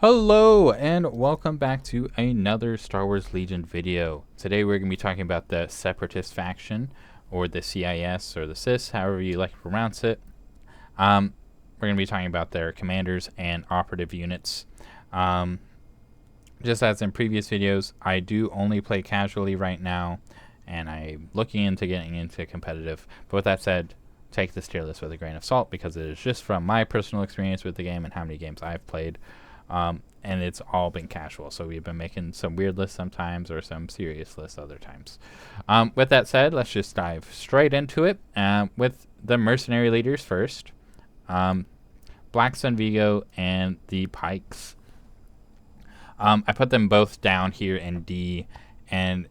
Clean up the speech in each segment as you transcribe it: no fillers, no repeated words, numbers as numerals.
Hello and welcome back to another Star Wars Legion video. Today we're going to be talking about the Separatist faction, or the CIS, or the CIS, however you like to pronounce it. We're going to be talking about their commanders and operative units. Just as in previous videos, I do only play casually right now, and I'm looking into getting into competitive. But with that said, take this tier list with a grain of salt, because it is just from my personal experience with the game and how many games I've played. And it's all been casual, so we've been making some weird lists sometimes or some serious lists other times. With that said, let's just dive straight into it with the mercenary leaders first. Black Sun Vigo and the Pikes. I put them both down here in D, and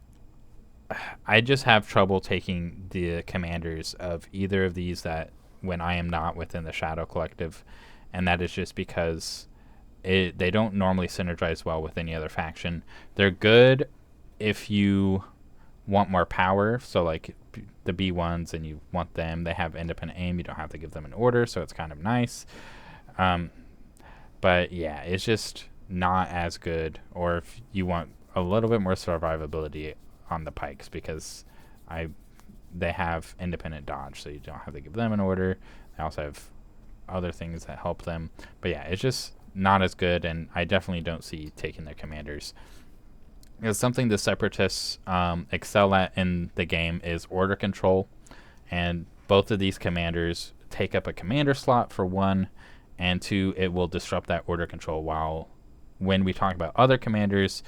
I just have trouble taking the commanders of either of these that when I am not within the Shadow Collective, and that is just because they don't normally synergize well with any other faction. They're good if you want more power, so like the B1s and you want them, they have independent aim, you don't have to give them an order, so it's kind of nice. But yeah, it's just not as good, or if you want a little bit more survivability on the Pikes, because they have independent dodge, so you don't have to give them an order. They also have other things that help them, but yeah, it's just not as good, and I definitely don't see taking their commanders. Because something the Separatists excel at in the game is order control, and both of these commanders take up a commander slot for one, and two, it will disrupt that order control. While when we talk about other commanders,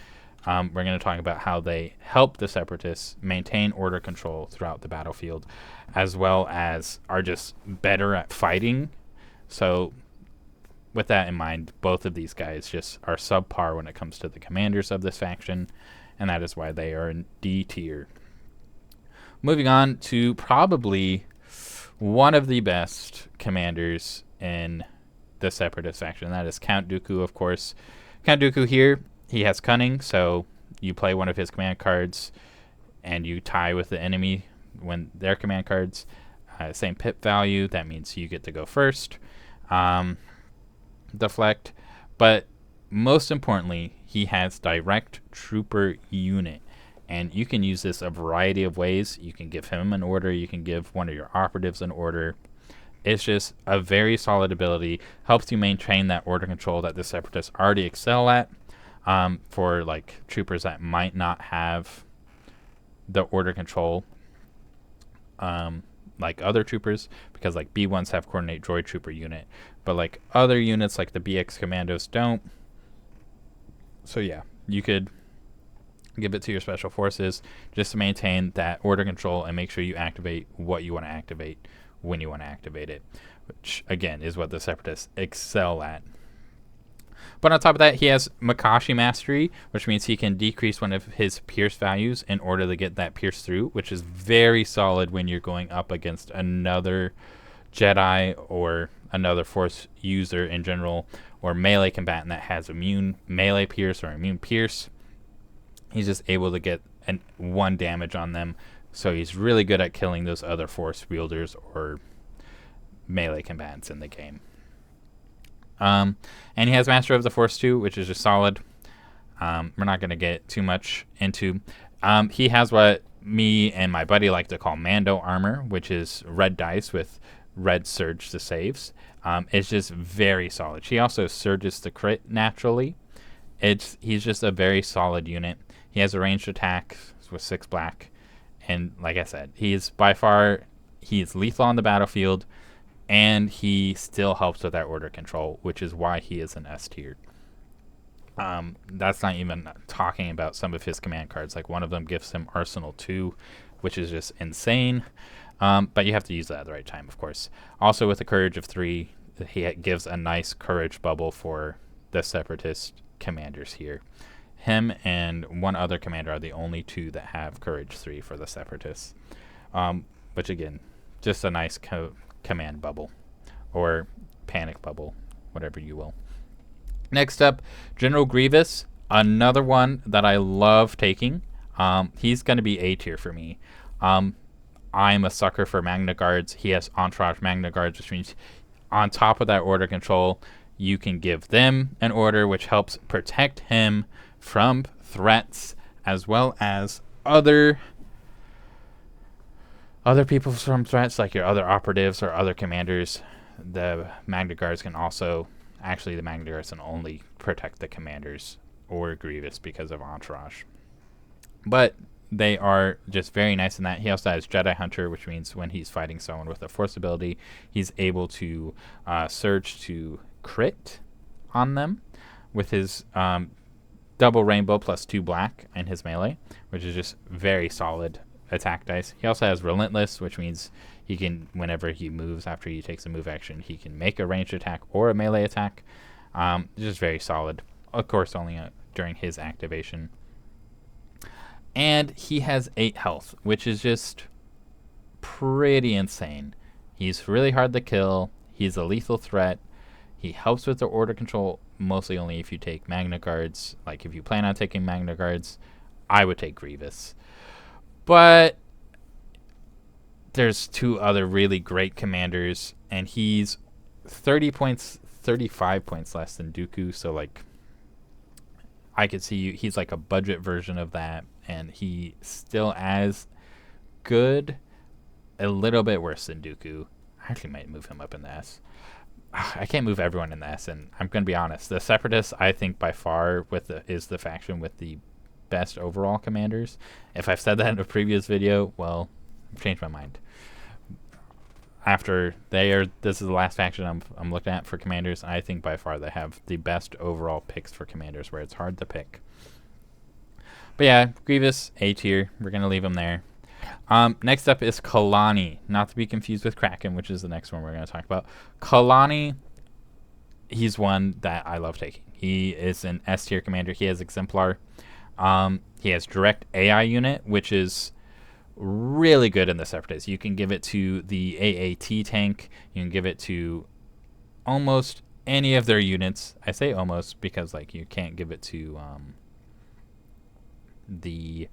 we're going to talk about how they help the Separatists maintain order control throughout the battlefield, as well as are just better at fighting. So with that in mind, both of these guys just are subpar when it comes to the commanders of this faction, and that is why they are in D tier. Moving on to probably one of the best commanders in the Separatist faction, that is Count Dooku, of course. Count Dooku here, he has cunning, so you play one of his command cards and you tie with the enemy when their command cards, same pip value, that means you get to go first. Deflect, but most importantly, he has direct trooper unit, and you can use this a variety of ways. You can give him an order, you can give one of your operatives an order. It's just a very solid ability, helps you maintain that order control that the Separatists already excel at, for like troopers that might not have the order control like other troopers, because like B1s have coordinate droid trooper unit, but like other units like the BX commandos don't. So yeah, you could give it to your special forces just to maintain that order control and make sure you activate what you want to activate when you want to activate it, which again is what the Separatists excel at. But on top of that, he has Makashi Mastery, which means he can decrease one of his pierce values in order to get that pierce through, which is very solid when you're going up against another Jedi or another Force user in general, or melee combatant that has immune melee pierce or immune pierce. He's just able to get one damage on them, so he's really good at killing those other Force wielders or melee combatants in the game. And he has Master of the Force too, which is just solid. We're not going to get too much into. He has what me and my buddy like to call Mando armor, which is red dice with red surge to saves. It's just very solid. She also surges to crit naturally. He's just a very solid unit. He has a ranged attack with 6 black, and like I said, he's lethal on the battlefield, and he still helps with that order control, which is why he is an S tier. That's not even talking about some of his command cards. Like one of them gives him Arsenal 2, which is just insane. But you have to use that at the right time, of course. Also with the Courage of 3, he gives a nice courage bubble for the Separatist commanders here. Him and one other commander are the only two that have Courage 3 for the Separatists. Which again, just a nice command bubble, or panic bubble, whatever you will. Next up, General Grievous, another one that I love taking. He's going to be A tier for me. I'm a sucker for Magna Guards. He has Entourage Magna Guards, which means on top of that order control, you can give them an order which helps protect him from threats, as well as other people from threats, like your other operatives or other commanders. The Magna Guards can also, actually the Magna Guards can only protect the commanders or Grievous because of Entourage. But they are just very nice in that. He also has Jedi Hunter, which means when he's fighting someone with a Force ability, he's able to surge to crit on them with his double rainbow plus 2 black in his melee, which is just very solid attack dice. He also has Relentless, which means he can, whenever he moves after he takes a move action, he can make a ranged attack or a melee attack. Just very solid. Of course, only during his activation. And he has 8 health, which is just pretty insane. He's really hard to kill. He's a lethal threat. He helps with the order control, mostly only if you take Magna Guards. Like, if you plan on taking Magna Guards, I would take Grievous. But there's 2 other really great commanders, and he's 35 points less than Dooku, so, like, I could see he's like a budget version of that, and he still as good, a little bit worse than Dooku. I actually might move him up in the S. I can't move everyone in the S, and I'm going to be honest. The Separatists, I think, by far is the faction with the best overall commanders. If I've said that in a previous video, well, I've changed my mind. This is the last faction I'm looking at for commanders. I think by far they have the best overall picks for commanders, where it's hard to pick. But yeah, Grievous, A tier. We're going to leave him there. Next up is Kalani, not to be confused with Kraken, which is the next one we're going to talk about. Kalani, he's one that I love taking. He is an S tier commander. He has Exemplar. He has direct AI unit, which is really good in the Separatists. You can give it to the AAT tank. You can give it to almost any of their units. I say almost because, like, you can't give it to the,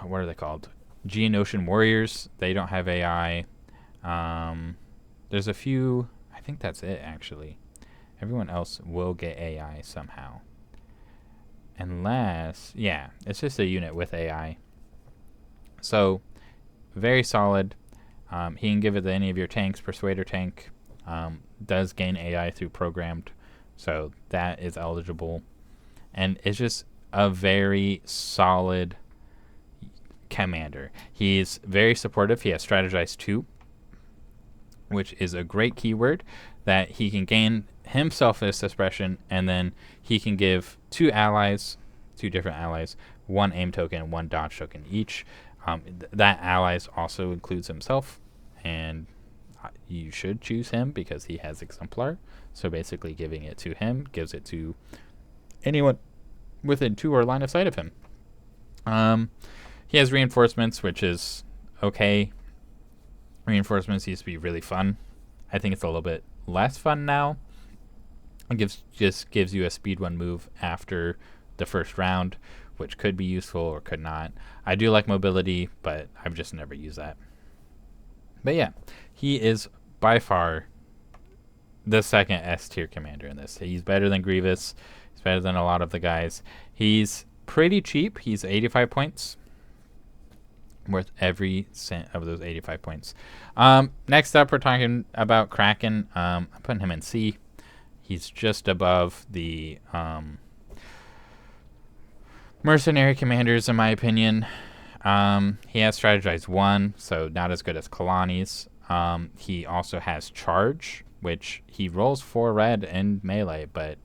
what are they called? Geonosian Warriors. They don't have AI. There's a few. I think that's it, actually. Everyone else will get AI somehow. Unless, yeah, it's just a unit with AI. So, very solid. He can give it to any of your tanks. Persuader tank does gain AI through programmed, so that is eligible. And it's just a very solid commander. He's very supportive. He has Strategize 2, which is a great keyword that he can gain himself as suppression, and then he can give 2 different allies, 1 aim token and 1 dodge token each. That allies also includes himself, and you should choose him because he has Exemplar. So basically giving it to him gives it to anyone within 2 or line of sight of him. He has Reinforcements, which is okay. Reinforcements used to be really fun. I think it's a little bit less fun now. It just gives you a speed 1 move after the first round, which could be useful or could not. I do like mobility, but I've just never used that. But yeah, he is by far the second S tier commander in this. He's better than Grievous. He's better than a lot of the guys. He's pretty cheap. He's 85 points. Worth every cent of those 85 points. Next up, we're talking about Kraken. I'm putting him in C. He's just above the Mercenary commanders, in my opinion. He has Strategize 1, so not as good as Kalani's. He also has Charge, which he rolls 4 red in melee, but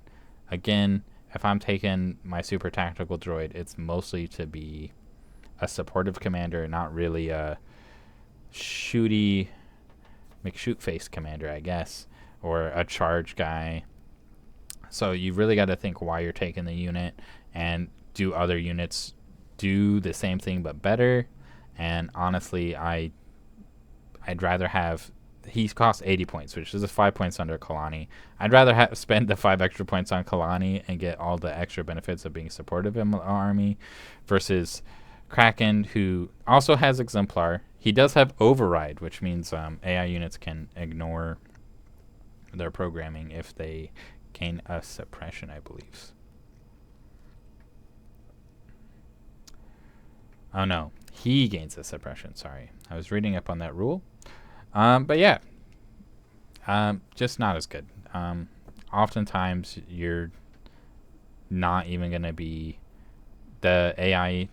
again, if I'm taking my super tactical droid, it's mostly to be a supportive commander, not really a shooty McShoot-face commander, I guess, or a charge guy. So you really got to think why you're taking the unit, and do other units do the same thing but better? And honestly, I'd rather have, he costs 80 points, which is 5 points under Kalani. I'd rather spend the 5 extra points on Kalani and get all the extra benefits of being supportive in my army versus Kraken, who also has Exemplar. He does have Override, which means AI units can ignore their programming if they gain a suppression, I believe. Oh no, he gains a suppression. Sorry, I was reading up on that rule. But yeah, just not as good. Oftentimes you're not even going to be, the AI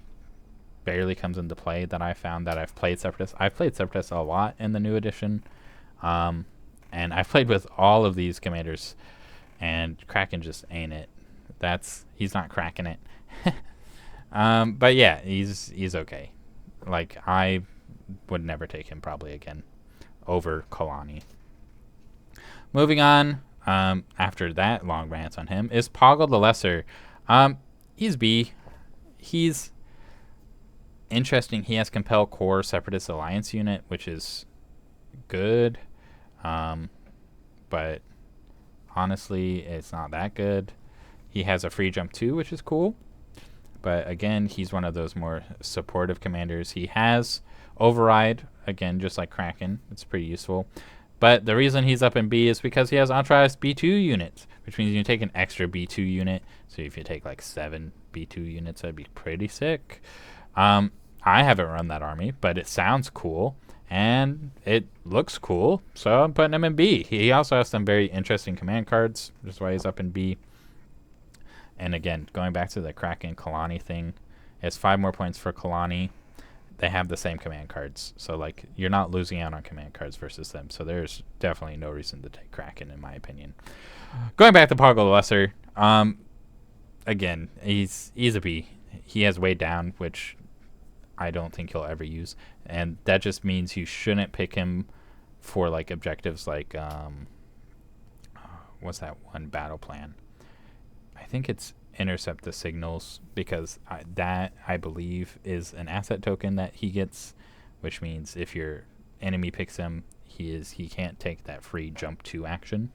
barely comes into play that I found that I've played Separatist. I've played Separatist a lot in the new edition. And I've played with all of these commanders, and Kraken just ain't it. He's not cracking it. But yeah, he's okay. Like, I would never take him probably again over Kalani. Moving on, after that long rant on him, is Poggle the Lesser. He's B. He's interesting. He has Compel Core Separatist Alliance unit, which is good. But honestly, it's not that good. He has a free jump too, which is cool. But again, he's one of those more supportive commanders. He has Override, again, just like Kraken. It's pretty useful. But the reason he's up in B is because he has authorized B2 units, which means you take an extra B2 unit. So if you take like 7 B2 units, that'd be pretty sick. I haven't run that army, but it sounds cool. And it looks cool, so I'm putting him in B. He also has some very interesting command cards, which is why he's up in B. And again, going back to the Kraken Kalani thing, it's 5 more points for Kalani. They have the same command cards, so like you're not losing out on command cards versus them. So there's definitely no reason to take Kraken, in my opinion. Going back to Poggle the Lesser, again, he's a B. He has Way Down, which I don't think he'll ever use, and that just means you shouldn't pick him for like objectives like what's that one battle plan? I think it's intercept the signals, because that I believe is an asset token that he gets, which means if your enemy picks him, he can't take that free jump 2 action.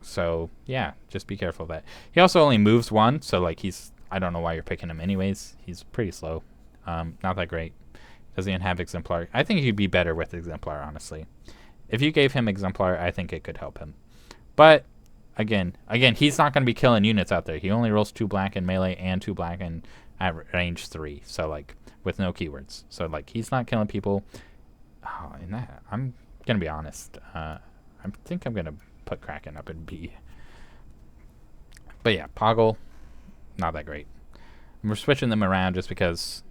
So yeah, just be careful of that. He also only moves 1, so like I don't know why you're picking him anyways. He's pretty slow. Not that great. Doesn't even have Exemplar. I think he'd be better with Exemplar, honestly. If you gave him Exemplar, I think it could help him. But again, he's not going to be killing units out there. He only rolls 2 black in melee and 2 black in at range 3. So like with no keywords. So like he's not killing people. I'm gonna be honest. I think I'm gonna put Kraken up in B. But yeah, Poggle, not that great. And we're switching them around just because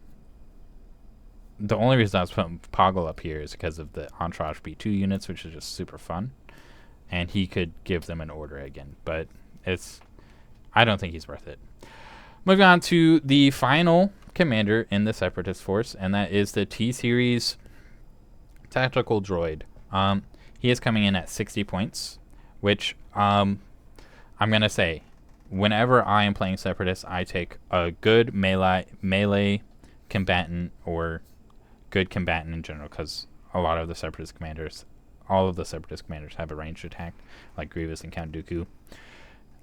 the only reason I was putting Poggle up here is because of the Entourage B2 units, which is just super fun. And he could give them an order again. But I don't think he's worth it. Moving on to the final commander in the Separatist force, and that is the T-Series Tactical Droid. He is coming in at 60 points, which I'm going to say, whenever I am playing Separatist, I take a good melee combatant or good combatant in general, because all of the Separatist commanders have a ranged attack, like Grievous and Count Dooku.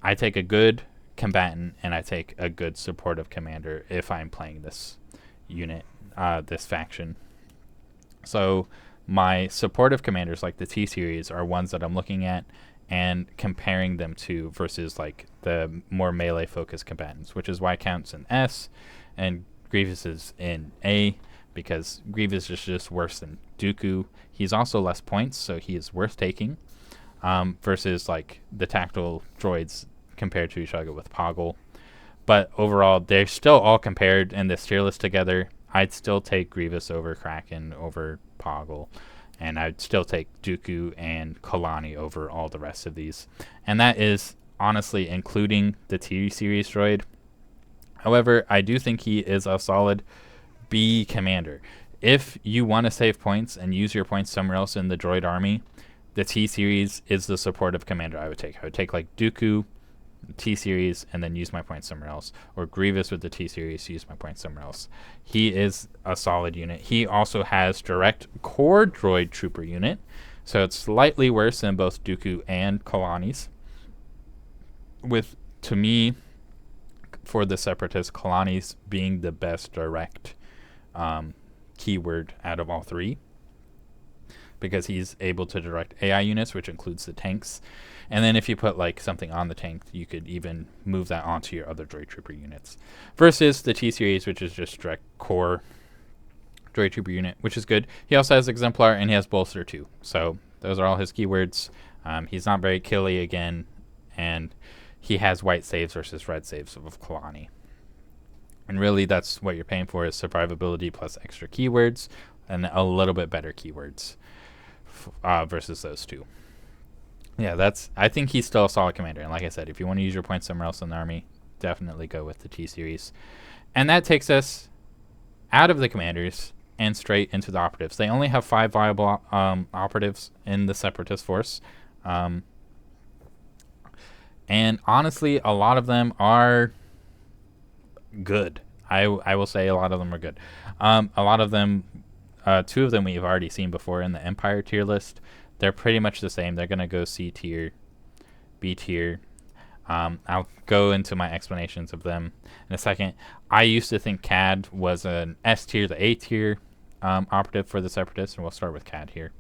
I take a good combatant and I take a good supportive commander if I'm playing this unit, this faction. So my supportive commanders, like the T-Series, are ones that I'm looking at and comparing them to versus like the more melee focused combatants, which is why Count's in S and Grievous is in A, because Grievous is just worse than Dooku. He's also less points, so he is worth taking, versus like the tactical droids compared to each other with Poggle. But overall, they're still all compared in this tier list together. I'd still take Grievous over Kraken over Poggle, and I'd still take Dooku and Kalani over all the rest of these. And that is honestly including the T-Series droid. However, I do think he is a solid B commander. If you want to save points and use your points somewhere else in the droid army, the T-Series is the supportive commander I would take. I would take like Dooku, T-Series, and then use my points somewhere else. Or Grievous with the T-Series, use my points somewhere else. He is a solid unit. He also has direct core droid trooper unit, so it's slightly worse than both Dooku and Kalani's. With, to me, for the Separatist, Kalani's being the best direct keyword out of all 3. because he's able to direct AI units, which includes the tanks. And then if you put like something on the tank, you could even move that onto your other droid trooper units. Versus the T series, which is just direct core droid trooper unit, which is good. He also has exemplar and he has bolster too. So those are all his keywords. He's not very killy again, and he has white saves versus red saves of Kalani. And really, that's what you're paying for, is survivability plus extra keywords and a little bit better keywords versus those two. Yeah, I think he's still a solid commander. And like I said, if you want to use your points somewhere else in the army, definitely go with the T series. And that takes us out of the commanders and straight into the operatives. They only have 5 viable operatives in the Separatist force. And honestly, a lot of them are good. I will say a lot of them are good. A lot of them, 2 of them we've already seen before in the Empire tier list. They're pretty much the same. They're going to go C tier, B tier. I'll go into my explanations of them in a second. I used to think Cad was an S tier to A tier operative for the Separatists, and we'll start with Cad here.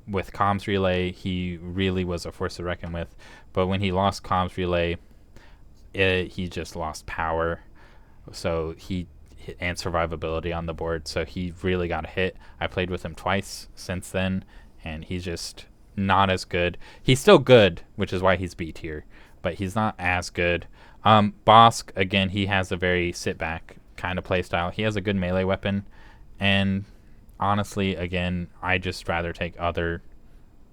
With Comms Relay, he really was a force to reckon with, but when he lost Comms Relay, he just lost power, and survivability on the board, so he really got hit. I played with him twice since then, and he's just not as good. He's still good, which is why he's B tier, but he's not as good. Bossk, again, he has a very sit back kind of play style. He has a good melee weapon, and honestly, again, I just rather take other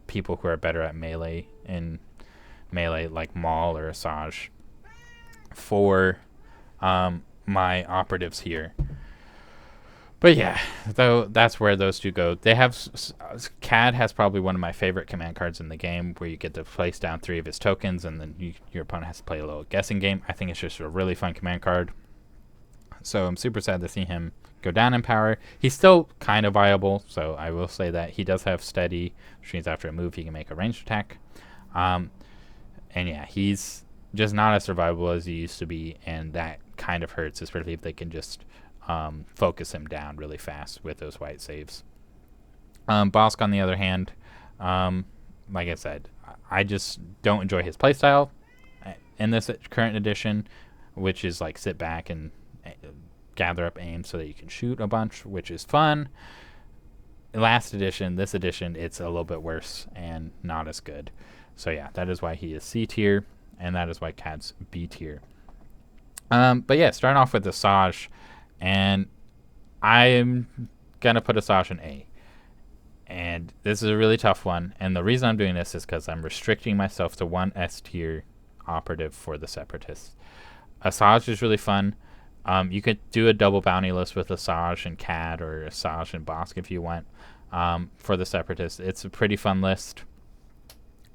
people who are better at melee like Maul or Asajj for my operatives here. But yeah, though, that's where those two go. They have Cad has probably one of my favorite command cards in the game, where you get to place down 3 of his tokens, and then your opponent has to play a little guessing game. I think it's just a really fun command card. So I'm super sad to see him go down in power. He's still kind of viable, so I will say that he does have steady, which means after a move he can make a ranged attack. And yeah, he's just not as survivable as he used to be, and that kind of hurts, especially if they can just focus him down really fast with those white saves. Bossk, on the other hand, like I said, I just don't enjoy his playstyle in this current edition, which is like sit back and gather up aim so that you can shoot a bunch, which is fun. This edition, it's a little bit worse and not as good. So yeah, that is why he is C tier, and that is why Cad's B tier. But yeah, starting off with Asajj, and I'm gonna put Asajj in A. And this is a really tough one, and the reason I'm doing this is because I'm restricting myself to one S tier operative for the Separatists. Asajj is really fun. You could do a double bounty list with Asajj and Cad, or Asajj and Bossk if you want. For the Separatists, it's a pretty fun list.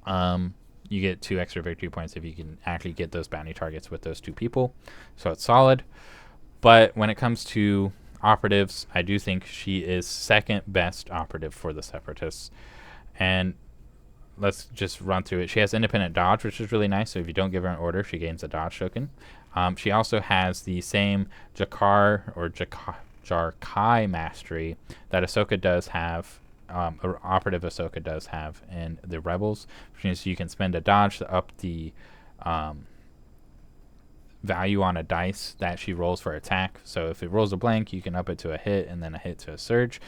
You get 2 extra victory points if you can actually get those bounty targets with those 2 people, so it's solid. But when it comes to operatives, I do think she is second best operative for the Separatists. And let's just run through it. She has independent dodge, which is really nice, so if you don't give her an order, she gains a dodge token. She also has the same Jakar or Jarkai mastery that Ahsoka does have, or operative Ahsoka does have in the Rebels, which means you can spend a dodge to up the value on a dice that she rolls for attack. So if it rolls a blank, you can up it to a hit, and then a hit to a surge,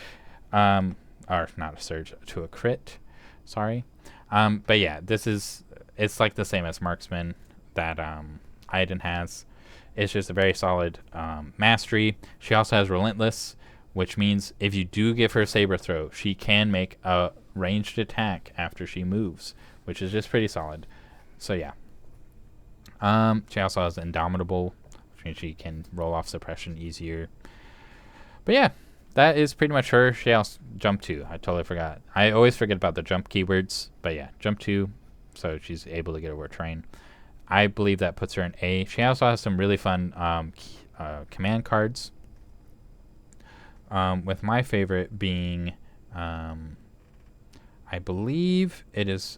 or not a surge, to a crit. Sorry. But yeah, it's like the same as Marksman that Iden has. It's just a very solid mastery. She also has Relentless, which means if you do give her Saber Throw, she can make a ranged attack after she moves, which is just pretty solid. So yeah. She also has Indomitable, which means she can roll off suppression easier. But yeah, that is pretty much her. She also jump 2. I totally forgot. I always forget about the jump keywords. But yeah, jump 2, so she's able to get over train. I believe that puts her in A. She also has some really fun command cards. With my favorite being, I believe it is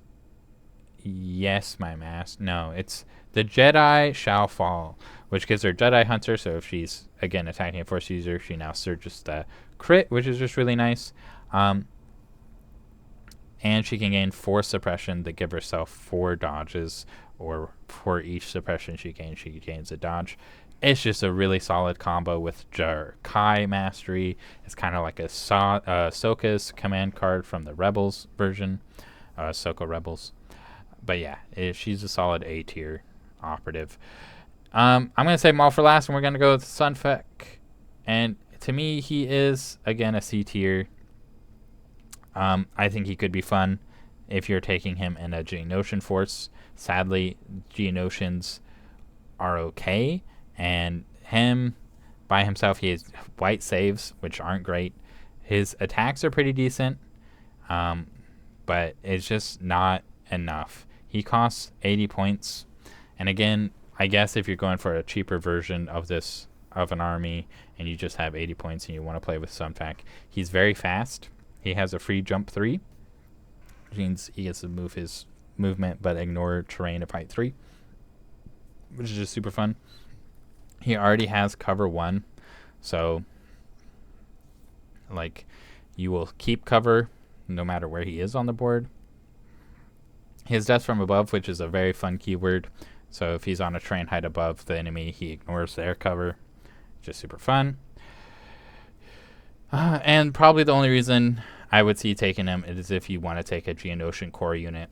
Yes, my mask. No, it's the Jedi shall fall, which gives her Jedi Hunter. So if she's, again, attacking a Force user, she now surges the crit, which is just really nice. And she can gain 4 suppression to give herself 4 dodges, or for each suppression she gains a dodge. It's just a really solid combo with Kai Mastery. It's kind of like a Ahsoka's command card from the Rebels version, Ahsoka Rebels. But yeah, she's a solid A tier operative. I'm going to say Maul for last, and we're going to go with Sun Fek. And to me, he is, again, a C tier. I think he could be fun if you're taking him in a Geonosian force. Sadly, Geonosians are okay, and him by himself, he has white saves, which aren't great. His attacks are pretty decent, but it's just not enough. He costs 80 points, and again, I guess if you're going for a cheaper version of an army, and you just have 80 points and you want to play with Sun Fek, he's very fast. He has a free jump 3, which means he gets to move his movement but ignore terrain of height 3, which is just super fun. He already has cover 1, so like you will keep cover no matter where he is on the board. He has death from above, which is a very fun keyword. So if he's on a terrain height above the enemy, he ignores their cover. Just super fun. And probably the only reason I would see taking him is if you want to take a Geonosian core unit,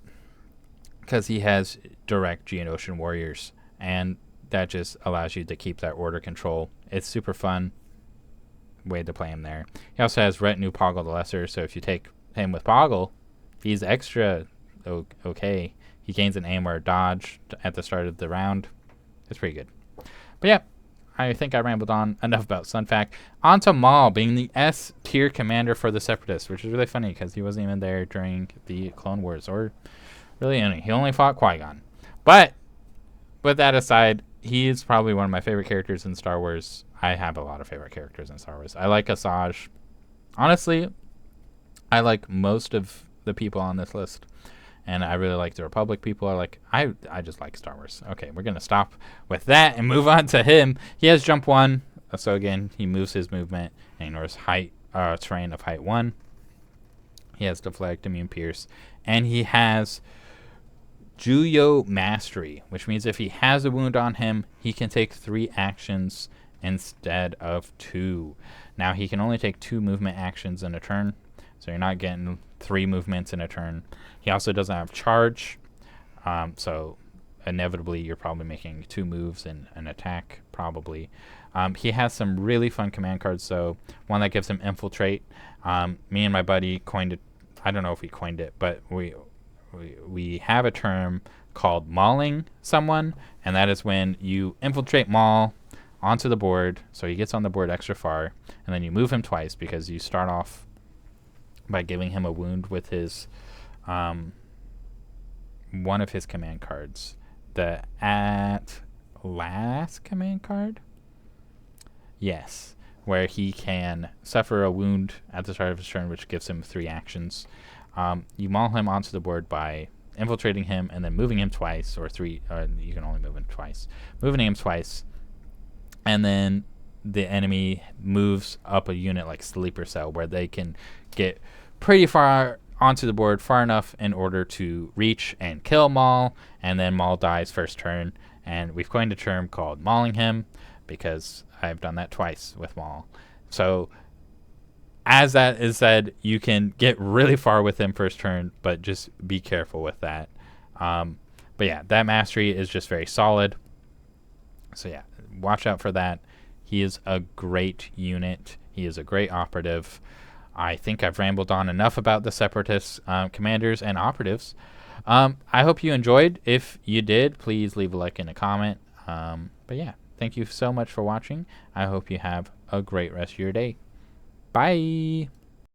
because he has direct Geonosian warriors, and that just allows you to keep that order control. It's super fun way to play him there. He also has Retinue Poggle the Lesser, so if you take him with Poggle, he's extra okay. He gains an aim or a dodge at the start of the round. It's pretty good. But yeah, I think I rambled on enough about Sun Fek. On to Maul, being the S tier commander for the Separatists, which is really funny because he wasn't even there during the Clone Wars, or really any. He only fought Qui-Gon. But with that aside, he is probably one of my favorite characters in Star Wars. I have a lot of favorite characters in Star Wars. I like Asajj. Honestly, I like most of the people on this list. And I really like the Republic people. I just like Star Wars. Okay, we're going to stop with that and move on to him. He has jump 1. So again, he moves his movement and ignores terrain of height 1. He has Deflect, Immune Pierce. And he has Juyo Mastery, which means if he has a wound on him, he can take 3 actions instead of 2. Now, he can only take 2 movement actions in a turn. So you're not getting 3 movements in a turn. He also doesn't have charge. So inevitably you're probably making 2 moves and an attack, probably. He has some really fun command cards. So one that gives him Infiltrate. Me and my buddy coined it. I don't know if we coined it, but we have a term called mauling someone. And that is when you infiltrate Maul onto the board. So he gets on the board extra far. And then you move him twice because you start off by giving him a wound with his one of his command cards. The At Last command card? Yes. Where he can suffer a wound at the start of his turn, which gives him 3 actions. You maul him onto the board by infiltrating him and then moving him twice, or 3. You can only move him twice. Moving him twice. And then the enemy moves up a unit like Sleeper Cell, where they can get pretty far onto the board, far enough in order to reach and kill Maul, and then Maul dies first turn. And we've coined a term called mauling him because I've done that twice with Maul. So as that is said, you can get really far with him first turn, but just be careful with that. But yeah, that mastery is just very solid. So yeah, watch out for that. He is a great unit. He is a great operative. I think I've rambled on enough about the Separatist commanders and operatives. I hope you enjoyed. If you did, please leave a like and a comment. But yeah, thank you so much for watching. I hope you have a great rest of your day. Bye.